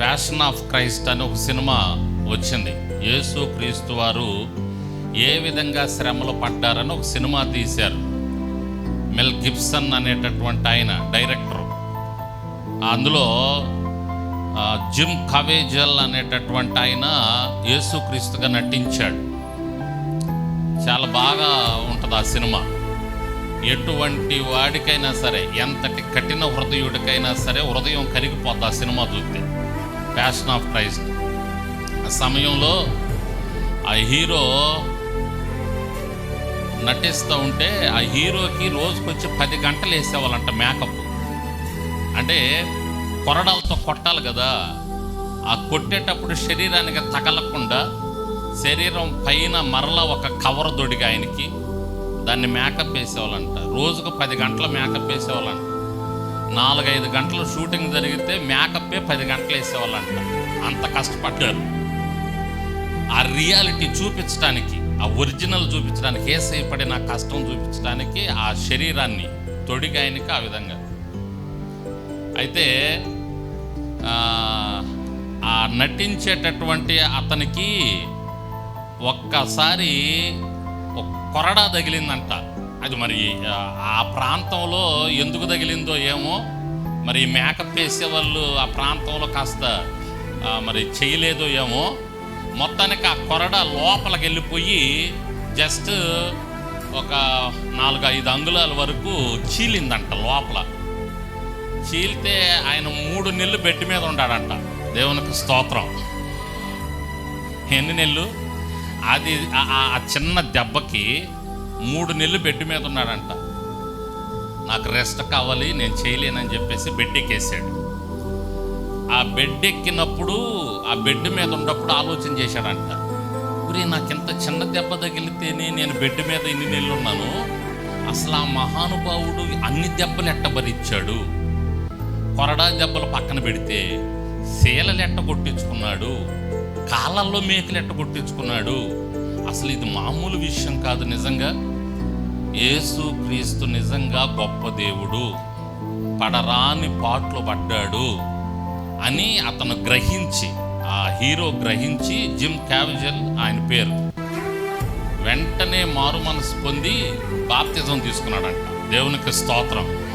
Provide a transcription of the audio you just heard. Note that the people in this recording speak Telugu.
ప్యాషన్ ఆఫ్ క్రైస్ట్ అని ఒక సినిమా వచ్చింది. యేసు క్రీస్తు వారు ఏ విధంగా శ్రమలు పడ్డారని ఒక సినిమా తీశారు. మెల్ గిబ్సన్ అనేటటువంటి ఆయన డైరెక్టర్. అందులో జిమ్ కవేజల్ అనేటటువంటి ఆయన యేసుక్రీస్తుగా నటించాడు. చాలా బాగా ఉంటుంది ఆ సినిమా. ఎటువంటి వాడికైనా సరే, ఎంతటి కఠిన హృదయుడికైనా సరే హృదయం కరిగిపోతుంది ఆ సినిమా చూస్తే. Passion of Christ. ఆ సమయంలో ఆ హీరో నటిస్తూ ఉంటే ఆ హీరోకి రోజుకొచ్చి 10 గంటలు వేసేవాళ్ళంట మేకప్. అంటే కొరడాలతో కొట్టాలి కదా, ఆ కొట్టేటప్పుడు శరీరానికి తగలకుండా శరీరం పైన మరలా ఒక కవర్ దొడిగా ఆయనకి దాన్ని మేకప్ వేసేవాళ్ళంట. రోజుకు 10 గంటల మేకప్ వేసేవాళ్ళంట. 4-5 గంటలు షూటింగ్ జరిగితే మేకప్పే 10 గంటలు వేసేవాళ్ళంట. అంత కష్టపడ్డారు ఆ రియాలిటీ చూపించడానికి, ఆ ఒరిజినల్ చూపించడానికి, యేసయ్య పడిన కష్టం చూపించడానికి ఆ శరీరాన్ని తొడిగా ఆయనకి ఆ విధంగా. అయితే ఆ నటించేటటువంటి అతనికి ఒక్కసారి ఒక కొరడా తగిలిందంట. అది మరి ఆ ప్రాంతంలో ఎందుకు తగిలిందో ఏమో, మరి మేకప్ వేసేవాళ్ళు ఆ ప్రాంతంలో కాస్త మరి చేయలేదో ఏమో, మొత్తానికి ఆ కొరడ లోపలికి వెళ్ళిపోయి జస్ట్ ఒక 4-5 అంగుళాల వరకు చీలిందంట లోపల. చీలితే ఆయన 3 నెలలు బెడ్ మీద ఉన్నాడంట. దేవునికి స్తోత్రం. ఎన్ని నెలలు? అది ఆ చిన్న దెబ్బకి 3 నెలలు బెడ్ మీద ఉన్నాడంట. నాకు రెస్ట్ కావాలి, నేను చేయలేనని చెప్పేసి బెడ్ ఎక్కేసాడు. ఆ బెడ్ ఎక్కినప్పుడు, ఆ బెడ్ మీద ఉన్నప్పుడు ఆలోచన చేశాడంట, మరి నాకు ఇంత చిన్న దెబ్బ తగిలితేనే నేను బెడ్ మీద ఇన్ని నెలలు ఉన్నాను, అసలు ఆ మహానుభావుడు అన్ని దెబ్బలు ఎట్ట భరించాడు? కొరడా దెబ్బలు పక్కన పెడితే శీలలు ఎట్ట కొట్టించుకున్నాడు, కాళ్ళల్లో మేకలు ఎట్ట కొట్టించుకున్నాడు. అసలు ఇది మామూలు విషయం కాదు. నిజంగా యేసు క్రీస్తు నిజంగా గొప్ప దేవుడు, పడరాని పాటలు పడ్డాడు అని అతను గ్రహించి, ఆ హీరో గ్రహించి, జిమ్ క్యావిజల్ ఆయన పేరు, వెంటనే మారు మనసు పొంది బాప్తిజం తీసుకున్నాడంట. దేవునికి స్తోత్రం.